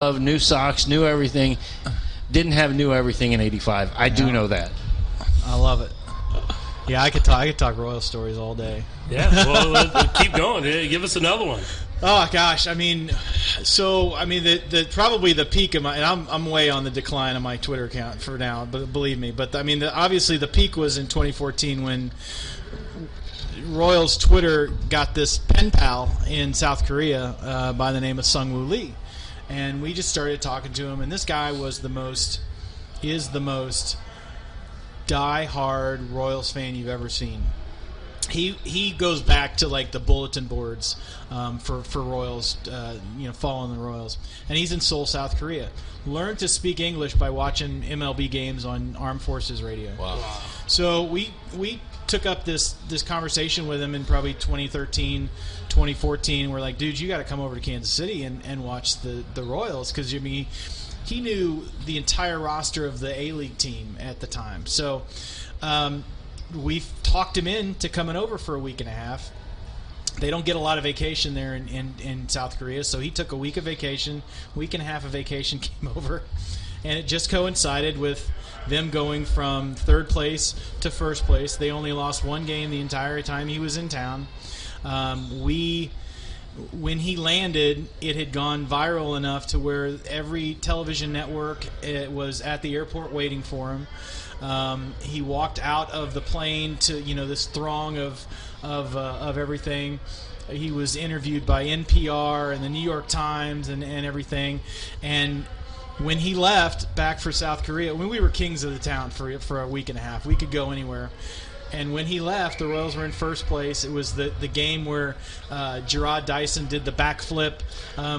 of new socks, new everything. Didn't have new everything in '85. I do know that. I love it. Yeah, I could talk Royal stories all day. Yeah, well, let's keep going. Give us another one. Oh gosh, the probably the peak of my, and I'm way on the decline of my Twitter account for now, but believe me. But obviously the peak was in 2014 when Royals Twitter got this pen pal in South Korea by the name of Sung-Woo Lee, and we just started talking to him. And this guy is the most die-hard Royals fan you've ever seen. He goes back to like the bulletin boards for Royals, following the Royals, and he's in Seoul, South Korea. Learned to speak English by watching MLB games on Armed Forces Radio. Wow! So we took up this conversation with him in probably 2013, 2014. We're like, dude, you got to come over to Kansas City and watch the Royals, because he knew the entire roster of the A-League team at the time. So we talked him into coming over for a week and a half. They don't get a lot of vacation there in South Korea, so he took a week of vacation, week and a half of vacation, came over, and it just coincided with them going from third place to first place. They only lost one game the entire time he was in town. When he landed, it had gone viral enough to where every television network was at the airport waiting for him. He walked out of the plane to this throng of everything. He was interviewed by NPR and the New York Times and everything. And when he left back for South Korea, when we were kings of the town for a week and a half, we could go anywhere. And when he left, the Royals were in first place. It was the game where Gerard Dyson did the backflip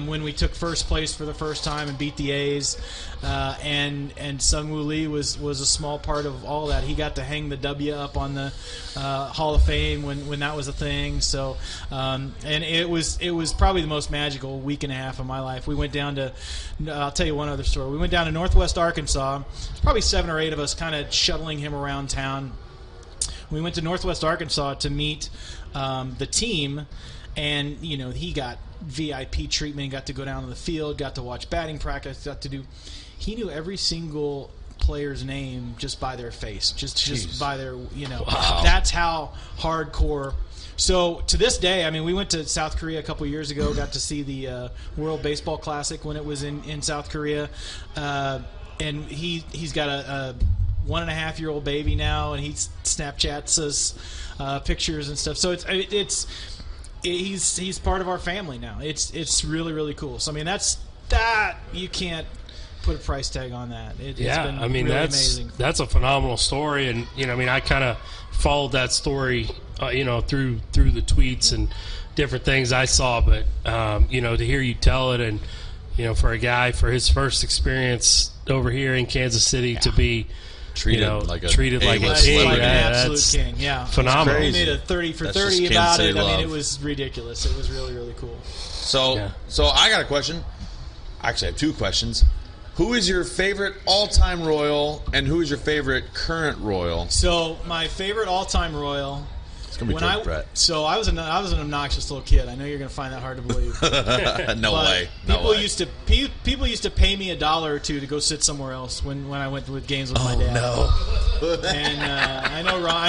when we took first place for the first time and beat the A's. And Sung-Woo Lee was a small part of all that. He got to hang the W up on the Hall of Fame when that was a thing. So, and it was probably the most magical week and a half of my life. We went down to, I'll tell you one other story. We went down to Northwest Arkansas. Probably 7 or 8 of us kind of shuttling him around town. We went to Northwest Arkansas to meet the team, and he got VIP treatment. He got to go down to the field, got to watch batting practice, he knew every single player's name just by their face, just by their Wow. That's how hardcore. So to this day, we went to South Korea a couple years ago, got to see the World Baseball Classic when it was in South Korea, and he's got a 1.5-year-old baby now, and he Snapchats us pictures and stuff. So he's part of our family now. It's really, really cool. So that you can't put a price tag on that. It's been really amazing. That's a phenomenal story, and I kind of followed that story, through the tweets and different things I saw. But to hear you tell it, and for a guy for his first experience over here in Kansas City to be treated like a king. Like an absolute king. Yeah, phenomenal. He made a 30 for 30 about it. It was ridiculous. It was really, really cool. So I got a question. Actually, I have 2 questions. Who is your favorite all-time Royal, and who is your favorite current Royal? So my favorite all-time Royal. It's gonna be George Brett. So I was an obnoxious little kid. I know you're gonna find that hard to believe. No way. People used to pay me $1 or $2 to go sit somewhere else when I went with games with my dad. No. And I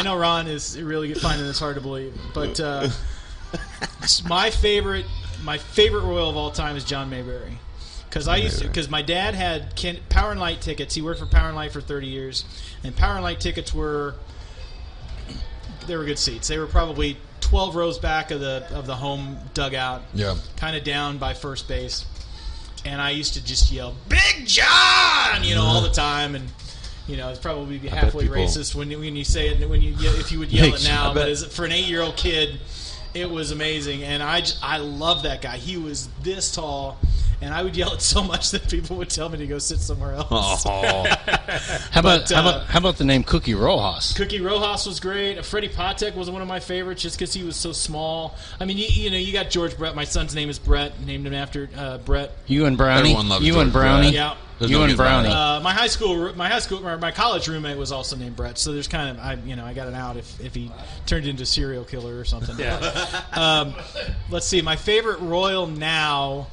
know Ron is really finding this hard to believe, but my favorite Royal of all time is John Mayberry. Because my dad had Power and Light tickets. He worked for Power and Light for 30 years, and Power and Light tickets were good seats. They were probably 12 rows back of the home dugout. Yeah, kind of down by first base, and I used to just yell "Big John," all the time, and it's probably halfway racist when you say it, if you would yell it now, but for an 8-year-old kid, it was amazing, and I love that guy. He was this tall. And I would yell it so much that people would tell me to go sit somewhere else. Oh. How about the name Cookie Rojas? Cookie Rojas was great. Freddie Patek was one of my favorites just because he was so small. You got George Brett. My son's name is Brett. Named him after Brett. You and Brownie. Everyone loves George Brett. Yeah. You and Brownie. My college roommate was also named Brett. So there's kind of I got it out if he turned into a serial killer or something. Yeah. Let's see. My favorite Royal now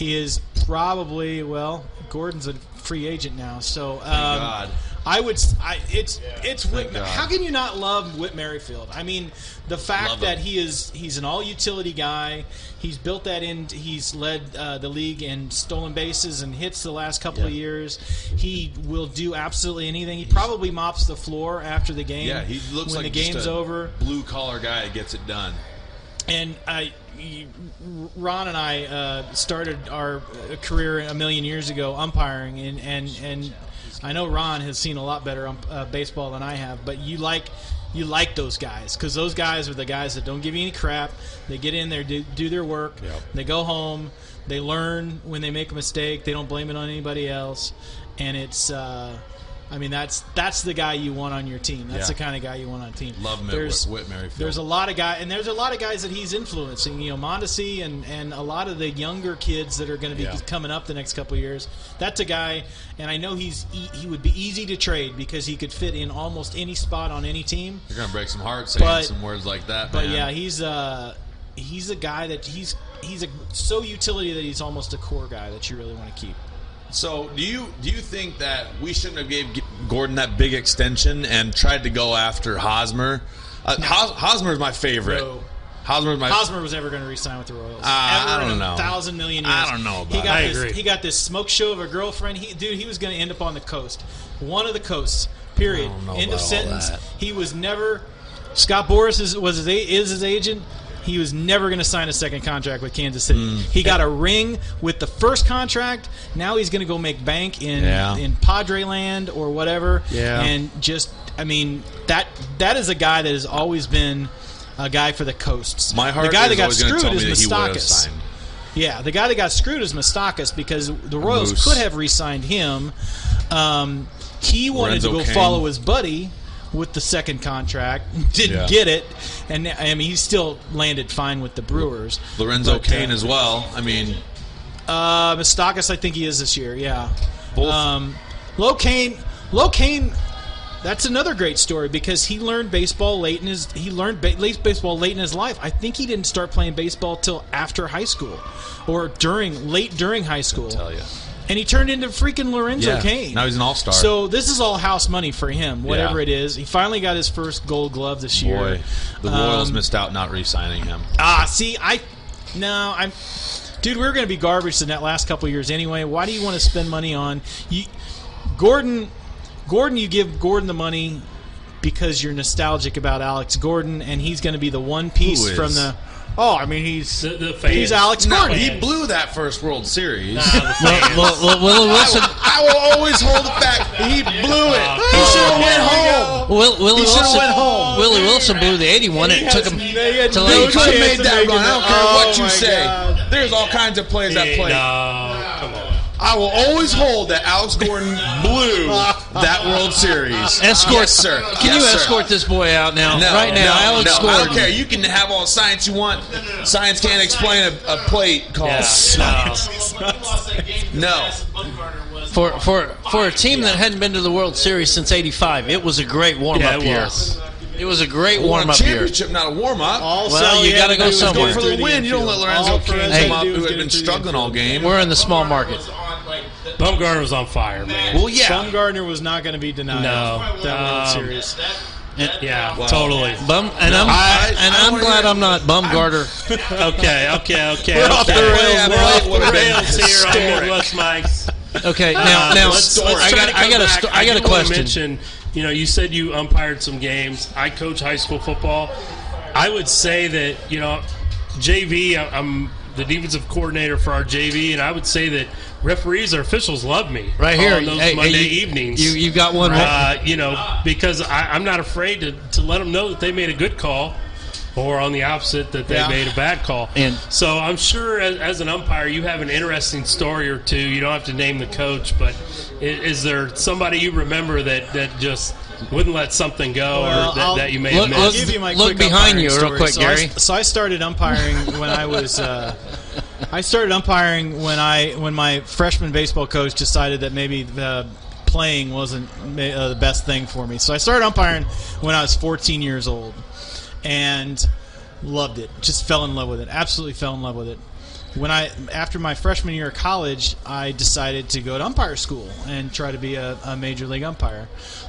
He is probably, well, Gordon's a free agent now, so God. It's Whit. God. How can you not love Whit Merrifield? I mean, the fact Love that him. he's an all utility guy. He's built that in. He's led the league in stolen bases and hits the last couple of years. He will do absolutely anything. He probably mops the floor after the game. Yeah, he looks when like the just game's a over. blue collar guy that gets it done. And Ron and I started our career a million years ago umpiring, and I know Ron has seen a lot better baseball than I have. But you like those guys because those guys are the guys that don't give you any crap. They get in there, do their work. Yep. They go home. They learn when they make a mistake. They don't blame it on anybody else. And it's I mean, that's the guy you want on your team. That's the kind of guy you want on a team. Love him at Whit Merrifield. There's a lot of guys, and there's a lot of guys that he's influencing. You know, Mondesi and a lot of the younger kids that are going to be coming up the next couple of years. That's a guy, and I know he would be easy to trade because he could fit in almost any spot on any team. You're gonna break some hearts saying some words like that, But man. yeah, he's a guy that he's so utility that he's almost a core guy that you really want to keep. So, do you think that we shouldn't have gave Gordon that big extension and tried to go after Hosmer? Hosmer is my favorite. No. Hosmer was never going to re-sign with the Royals. I Ever don't in know. 1,000 million years. I don't know about I agree. He got this smoke show of a girlfriend. He was going to end up on the coast. One of the coasts. Period. I don't know End about of all sentence. that. He was never. Scott Boras is his agent. He was never going to sign a second contract with Kansas City. He got a ring with the first contract. Now he's going to go make bank in Padre land or whatever. Yeah. And just, I mean, that is a guy that has always been a guy for the coasts. My heart the guy is that got always gonna screwed tell is me that he would have Moustakas. signed. Yeah, the guy that got screwed is Moustakas because the Royals Moose. could have re-signed him. He wanted Lorenzo to go Cain. follow his buddy with the second contract, didn't get it, and I mean he still landed fine with the Brewers. Lorenzo But, Cain as well. I mean, Moustakas, I think he is this year. Yeah, both. Lo Cain. That's another great story because he learned baseball late in his baseball late in his life. I think he didn't start playing baseball till after high school or late during high school. tell you. And he turned into freaking Lorenzo Cain. Now he's an all-star. So this is all house money for him, whatever Yeah. it is. He finally got his first Gold Glove this year. Boy, the Royals missed out not re-signing him. See, dude, we were going to be garbage in that last couple of years anyway. Why do you want to spend money on Gordon? You give Gordon the money because you're nostalgic about Alex Gordon, and he's going to be the one piece Who is? from the. Oh, I mean, he's The fans. he's Alex No, Gordon. he blew that first World Series. The fans. Willie Wilson. I will always hold it back. He blew it. He should have went home. Willie He should've Wilson. went home. Willie Wilson blew the 81. It took him had to no He late. could have chance made of that making run. I don't it. care what Oh, you my say. God. There's all kinds of plays that play. No, come on. I will always hold that Alex Gordon blew that World Series. Escort, Yes, sir. Can you Yes, sir. escort this boy out now? No, right now, no, Alex no. I Gordon. don't care. You can have all the science you want. Science can't explain a plate called Yeah, no. For a team that hadn't been to the World Series since '85, it was a great warm Yeah, up it year. was. It was a great Won warm a up year. championship, not a warm up. Also, Well, you he gotta had go to do was somewhere. get Go for through the win. You don't let infield. Lorenzo All Cain Lorenzo Hey. come up did was who get had been it through the struggling all infield. game. We're in the small market. Bumgarner was on fire, man. Well, yeah. Bumgarner was not going to be denied No. that World Series. Yeah, Wow. totally. I'm glad I'm not Bumgarner. Okay. We're off the rails. That We're play off would have been Rails here on historic. Midwest Mics. Okay, now let's I try to got come a back. I got do a wanna question. Mention, you said you umpired some games. I coach high school football. I would say that JV. I'm the defensive coordinator for our JV, and I would say that referees or officials love me Right here, on those hey, Monday you, evenings. You got one. Because I'm not afraid to let them know that they made a good call, or on the opposite that they made a bad call. And- so I'm sure as an umpire you have an interesting story or two. You don't have to name the coach, but is there somebody you remember that just wouldn't let something go, Well, or that you may look- have I'll missed? give you my Look quick behind umpiring you real story. quick, Gary. So I started umpiring when I was. I started umpiring when my freshman baseball coach decided that maybe playing wasn't the best thing for me. So I started umpiring when I was 14 years old, and loved it. Just fell in love with it. Absolutely fell in love with it. after my freshman year of college, I decided to go to umpire school and try to be a major league umpire.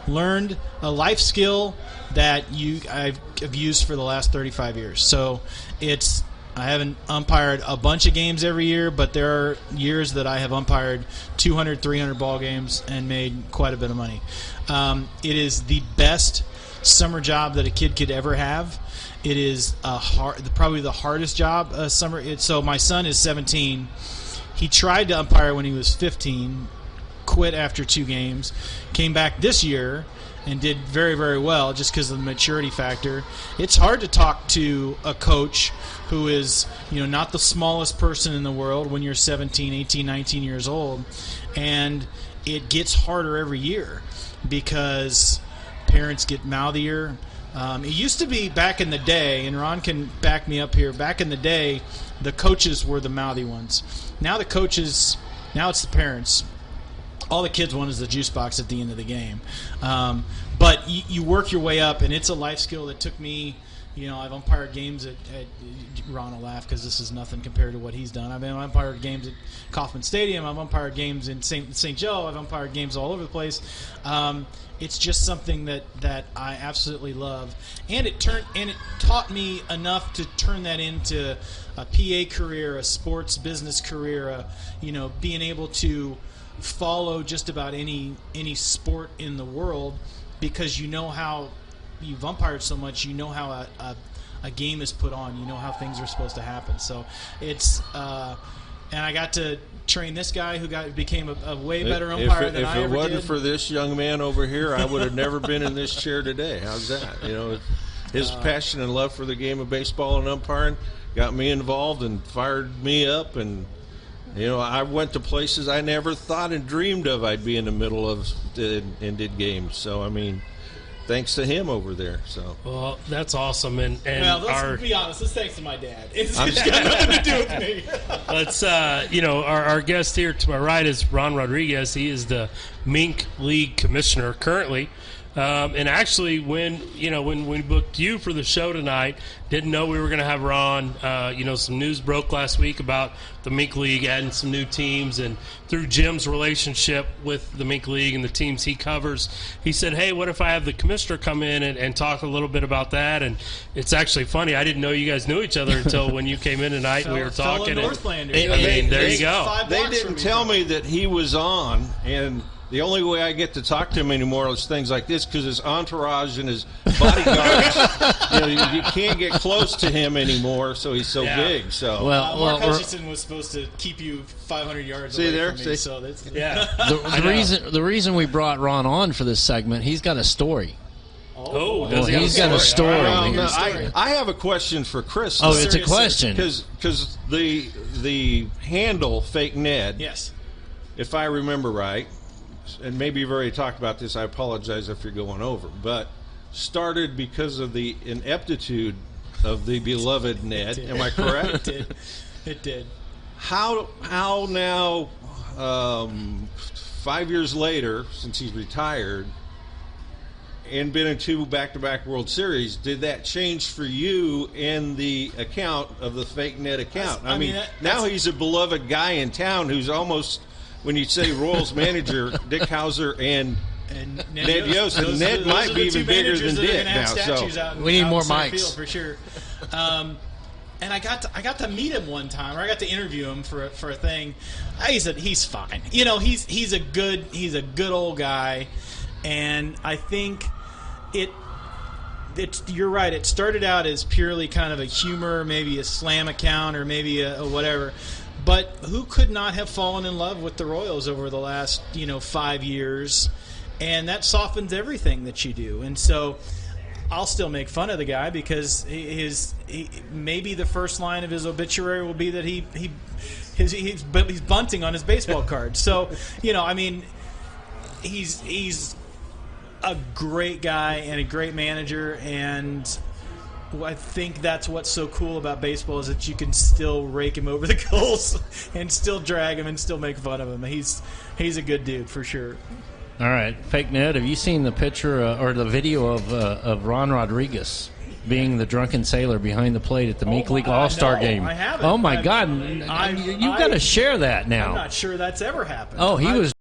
Learned a life skill that I've used for the last 35 years. So I haven't umpired a bunch of games every year, but there are years that I have umpired 200, 300 ball games and made quite a bit of money. It is the best summer job that a kid could ever have. It is probably the hardest job summer. So my son is 17. He tried to umpire when he was 15, quit after 2 games, came back this year and did very, very well just because of the maturity factor. It's hard to talk to a coach who is, not the smallest person in the world when you're 17, 18, 19 years old. And it gets harder every year because parents get mouthier. It used to be back in the day, and Ron can back me up here, back in the day, the coaches were the mouthy ones. Now it's the parents. All the kids want is the juice box at the end of the game. But you work your way up, and it's a life skill that took me, I've umpired games at Ron will laugh because this is nothing compared to what he's done. I've umpired games at Kauffman Stadium. I've umpired games in St. Joe. I've umpired games all over the place. It's just something that I absolutely love, and it taught me enough to turn that into a PA career, a sports business career, being able to follow just about any sport in the world because how you've umpired so much, how a game is put on, how things are supposed to happen. So it's and I got to train this guy who became a way better umpire than I ever did. If it wasn't for this young man over here, I would have never been in this chair today. How's that? His passion and love for the game of baseball and umpiring got me involved and fired me up. And, I went to places I never thought and dreamed of I'd be in the middle of and did games. So, thanks to him over there. So well, that's awesome. And let's be honest. It's thanks to my dad. It's got nothing to do with me. Let's our guest here to my right is Ron Rodriguez. He is the Mink League commissioner currently. And actually, when we booked you for the show tonight, didn't know we were going to have Ron. Some news broke last week about the Mink League adding some new teams, and through Jim's relationship with the Mink League and the teams he covers, he said, "Hey, what if I have the commissioner come in and talk a little bit about that?" And it's actually funny. I didn't know you guys knew each other until when you came in tonight. And we were talking. There you go. They didn't tell me that he was on, and the only way I get to talk to him anymore is things like this because his entourage and his bodyguards, you can't get close to him anymore, so he's so big. So Mark Hutchison was supposed to keep you 500 yards away from me. So that's the reason we brought Ron on for this segment, he's got a story. He's got a story. I have a question for Chris. Oh, it's a question because the handle Fake Ned. Yes, if I remember right. And maybe you've already talked about this, I apologize if you're going over, but started because of the ineptitude of the beloved Ned. Am I correct? It did. How now, 5 years later, since he's retired, and been in 2 back-to-back World Series, did that change for you in the account of the Fake Ned account? Now he's a beloved guy in town who's almost... When you say Royals manager, Dick Hauser and Ned Yost, and Ned might be even bigger than Dick now. So we need more mics for sure. And I got to meet him one time, or I got to interview him for a thing. He's fine. He's a good old guy, and I think you're right. It started out as purely kind of a humor, maybe a slam account, or maybe a whatever. But who could not have fallen in love with the Royals over the last, 5 years? And that softens everything that you do. And so I'll still make fun of the guy because maybe the first line of his obituary will be that he's bunting on his baseball card. So, he's a great guy and a great manager, and I think that's what's so cool about baseball is that you can still rake him over the coals and still drag him and still make fun of him. He's a good dude for sure. All right, Fake Ned, have you seen the picture or the video of Ron Rodriguez? being the drunken sailor behind the plate at the Meek League All-Star game. I haven't. Oh, my God. You've got to share that now. I'm not sure that's ever happened. Oh, he was